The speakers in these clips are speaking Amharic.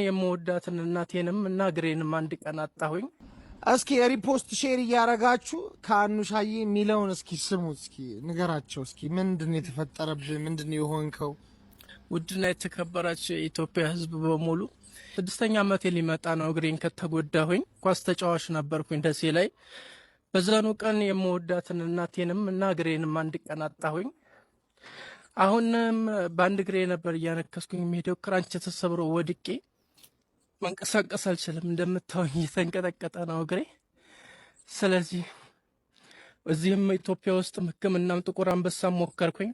የምወዳትን እናቴንም እና ግሬንም አንድ ቀን አጣሁኝ። እስኪ ሪፖስት ሼር እያረጋችሁ ከአኑሻዬ የሚለውን እስኪ ስሙ፣ እስኪ ንገራቸው። እስኪ ምንድነው የተፈጠረብህ? ምንድነው የሆንከው? ውድና የተከበራችሁ የኢትዮጵያ ሕዝብ በሙሉ 6ኛ ዓመቴ ሊመጣ ነው። ግሬን ከተጎዳሁኝ ኳስ ተጫዋች ነበርኩኝ ደሴ ላይ። በዛኑ ቀን የምወዳትን እናቴንም እና ግሬንም አንድ ቀን አጣሁኝ። አሁንም በአንድ ግሬ ነበር እያነከስኩኝ የሚሄደው። ክራንች ተሰብሮ ወድቄ መንቀሳቀስ አልችልም። እንደምታወኝ እየተንቀጠቀጠ ነው እግሬ። ስለዚህ እዚህም ኢትዮጵያ ውስጥ ሕክምናም ጥቁር አንበሳ ሞከርኩኝ።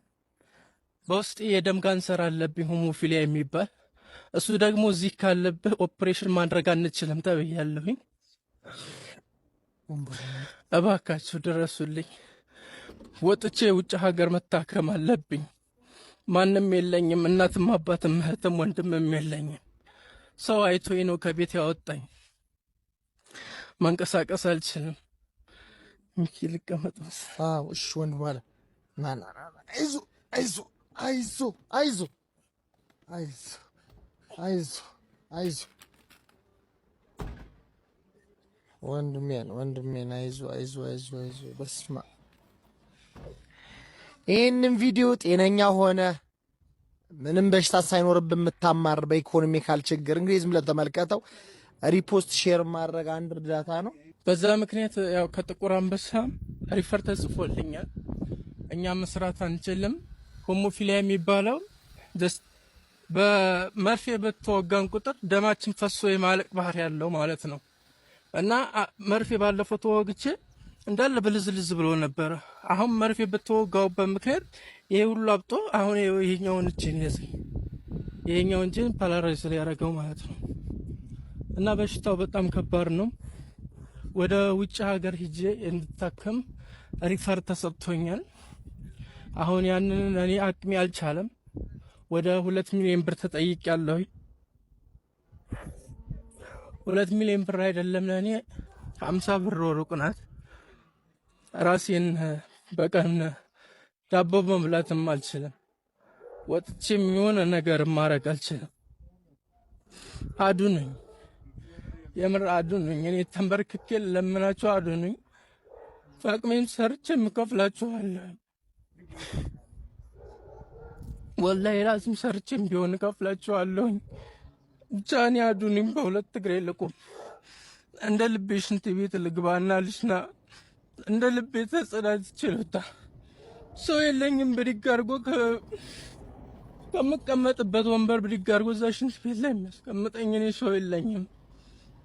በውስጥ የደም ካንሰር አለብኝ ሆሞፊሊያ የሚባል እሱ ደግሞ እዚህ ካለብህ ኦፕሬሽን ማድረግ አንችልም ተብያለሁኝ። እባካችሁ ድረሱልኝ። ወጥቼ የውጭ ሀገር መታከም አለብኝ። ማንም የለኝም፣ እናትም አባትም እህትም ወንድምም የለኝም። ሰው አይቶኝ ነው ከቤት ያወጣኝ። መንቀሳቀስ አልችልም። ሚኪ ልቀመጥ። እሺ ወንድ ማለት ናና አይዞ አይዞ አይዞ አይዞ አይዞ አይዞ አይዞ ወንድሜን አይዞ አይዞ አይዞ አይዞ። በስማ ይሄንን ቪዲዮ ጤነኛ ሆነ ምንም በሽታ ሳይኖርብህ የምታማር በኢኮኖሚካል ችግር እንግዲህ ዝም ብለህ ተመልከተው። ሪፖስት ሼር ማድረግ አንድ እርዳታ ነው። በዛ ምክንያት ያው ከጥቁር አንበሳ ሪፈር ተጽፎልኛል። እኛ መስራት አንችልም። ሆሞፊሊያ የሚባለው በመርፌ በተወጋን ቁጥር ደማችን ፈሶ የማለቅ ባህሪ ያለው ማለት ነው። እና መርፌ ባለፈው ተወግቼ እንዳለ ብልዝልዝ ብሎ ነበረ። አሁን መርፌ በተወጋውበት ምክንያት ይሄ ሁሉ አብጦ አሁን ይሄኛውን እጄን ያዘኝ። ይሄኛውን እጄን ፓላራይዝ ላይ ያደረገው ማለት ነው። እና በሽታው በጣም ከባድ ነው። ወደ ውጭ ሀገር ሂጄ እንድታከም ሪፈር ተሰጥቶኛል። አሁን ያንን እኔ አቅሜ አልቻለም። ወደ 2 ሚሊዮን ብር ተጠይቄያለሁ። 2 ሚሊዮን ብር አይደለም ለእኔ 50 ብር ሩቅ ናት። ራሴን በቀን ዳቦ መብላትም አልችልም። ወጥቼም የሆነ ነገር ማድረግ አልችልም። አዱኑኝ፣ የምር አዱኑኝ። እኔ ተንበርክኬ ለምናችሁ አዱኑኝ። ፈቅሜም ሰርቼ የምከፍላችኋለሁ። ወላሂ ራስም ሰርቼም ቢሆን እከፍላችኋለሁኝ። ብቻ እኔ አዱኑኝ። በሁለት እግሬ ልቁም። እንደ ልቤ ሽንት ቤት ልግባና ልሽና እንደ ልቤ ተጸዳጅቼ ልውጣ። ሰው የለኝም። ብድግ አድርጎ ከምቀመጥበት ወንበር ብድግ አድርጎ እዛ ሽንት ቤት ላይ የሚያስቀምጠኝ እኔ ሰው የለኝም፣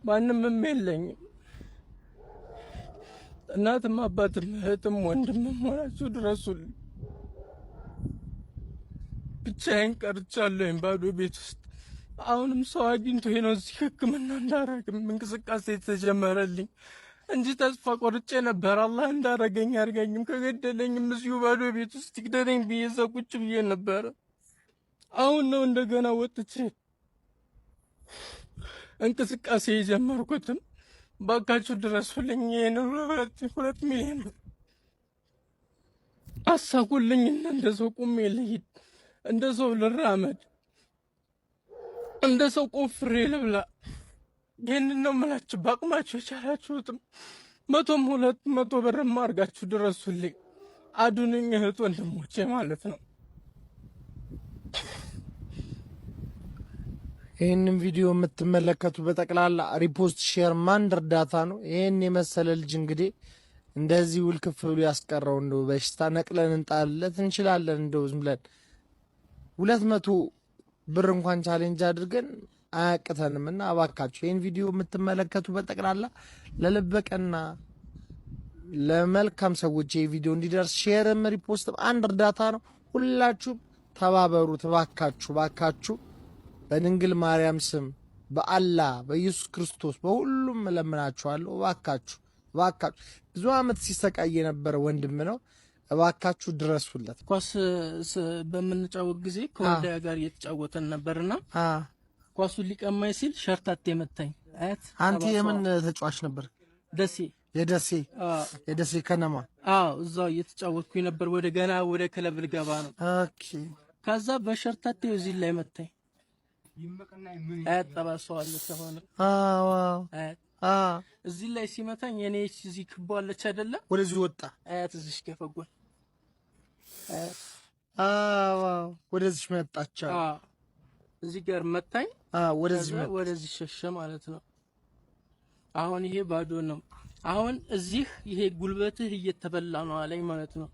ማንምም የለኝም። እናትም አባትም እህትም ወንድምም ሆናችሁ ድረሱልኝ። ብቻዬን ቀርቻለሁኝ ባዶ ቤት ውስጥ። አሁንም ሰው አግኝቶ ነው እዚህ ሕክምና እንዳረግም እንቅስቃሴ የተጀመረልኝ እንጂ ተስፋ ቆርጬ ነበር። አላህ እንዳረገኝ አርገኝም፣ ከገደለኝም እዚሁ ባዶ ቤት ውስጥ ይግደለኝ ብዬ እዛ ቁጭ ብዬ ነበረ። አሁን ነው እንደገና ወጥቼ እንቅስቃሴ የጀመርኩትም። ባካችሁ ድረሱልኝ። ይሄን 2 ሚሊዮን አሳኩልኝና እንደ ሰው ቁሜ ልሂድ፣ እንደ ሰው ልራመድ፣ እንደ ሰው ቆፍሬ ልብላ። ይህንን ነው የምላችሁ። በአቅማችሁ የቻላችሁትም 100ም 200 ብርም አድርጋችሁ ድረሱልኝ፣ አዱንኝ እህት ወንድሞቼ ማለት ነው። ይህንን ቪዲዮ የምትመለከቱ በጠቅላላ ሪፖስት ሼር ማን እርዳታ ነው። ይህን የመሰለ ልጅ እንግዲህ እንደዚህ ውልክፍ ብሎ ያስቀረው እንደው በሽታ ነቅለን እንጣልለት እንችላለን። እንደው ዝም ብለን 200 ብር እንኳን ቻሌንጅ አድርገን አያቅተንም። እና እባካችሁ ይህን ቪዲዮ የምትመለከቱ በጠቅላላ ለልበቀና ለመልካም ሰዎች ይህ ቪዲዮ እንዲደርስ ሼርም ሪፖስትም አንድ እርዳታ ነው። ሁላችሁም ተባበሩት እባካችሁ፣ እባካችሁ በድንግል ማርያም ስም በአላህ በኢየሱስ ክርስቶስ በሁሉም እለምናችኋለሁ። እባካችሁ እባካችሁ ብዙ አመት ሲሰቃይ የነበረ ወንድም ነው። እባካችሁ ድረሱለት። ኳስ በምንጫወት ጊዜ ከወልዳያ ጋር እየተጫወተን ነበርና ኳሱን ሊቀማኝ ሲል ሸርታቴ መታኝ። አያት አንተ የምን ተጫዋች ነበር? ደሴ የደሴ ከነማ። እዛው እየተጫወትኩኝ ነበር። ወደ ክለብ ልገባ ነው። ኦኬ። ከዛ በሸርታቴ እዚህ ላይ መታኝ። አያት ጠባሳዋል ተሆነ አዎ እዚህ ላይ ሲመታኝ የኔ እዚህ ክቦ አለች አይደለ ወደዚህ ወጣ አያት እዚህ ገፈጓል ወደዚህ መጣች እዚህ ጋር መታኝ ወደዚህ ሸሸ ማለት ነው አሁን ይሄ ባዶ ነው አሁን እዚህ ይሄ ጉልበትህ እየተበላ ነው አለኝ ማለት ነው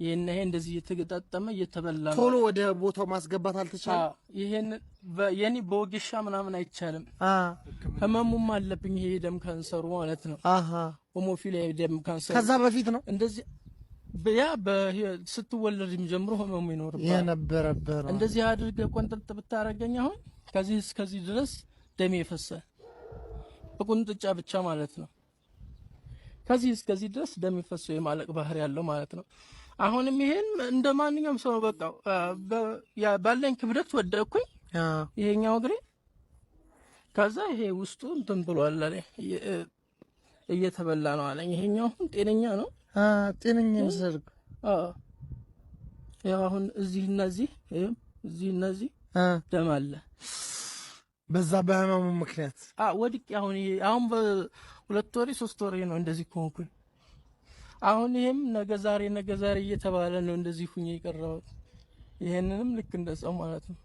ይሄን እንደዚህ እየተገጣጠመ እየተበላ ነው ቶሎ ወደ ቦታው ማስገባት አልተቻለም ይሄን የኔ በወጌሻ ምናምን አይቻልም ህመሙም አለብኝ ይሄ ደም ካንሰሩ ማለት ነው ሆሞፊሊያ ደም ካንሰር ከዛ በፊት ነው እንደዚህ ያ ስትወለድም ጀምሮ ህመሙ ይኖርባል የነበረበት እንደዚህ አድርገህ ቆንጥጥ ብታረገኝ አሁን ከዚህ እስከዚህ ድረስ ደም ይፈሳል በቁንጥጫ ብቻ ማለት ነው ከዚህ እስከዚህ ድረስ ደም ይፈሳል የማለቅ ባህሪ ያለው ማለት ነው አሁንም ይሄን እንደማንኛውም ሰው በቃ ባለኝ ክብደት ወደኩኝ ይሄኛው እግሬ ከዛ ይሄ ውስጡ እንትን ብሏል አለኝ እየተበላ ነው አለኝ ይሄኛው ጤነኛ ነው ጤነኛ መስልክ ያው አሁን እዚህና እዚህ ደም አለ በዛ በህመሙ ምክንያት ወድቄ አሁን በሁለት ወሬ 3 ወሬ ነው እንደዚህ ኮንኩኝ አሁን ይሄም ነገ ዛሬ እየተባለ ነው እንደዚህ ሁኜ የቀረው ይሄንንም ልክ እንደዛው ማለት ነው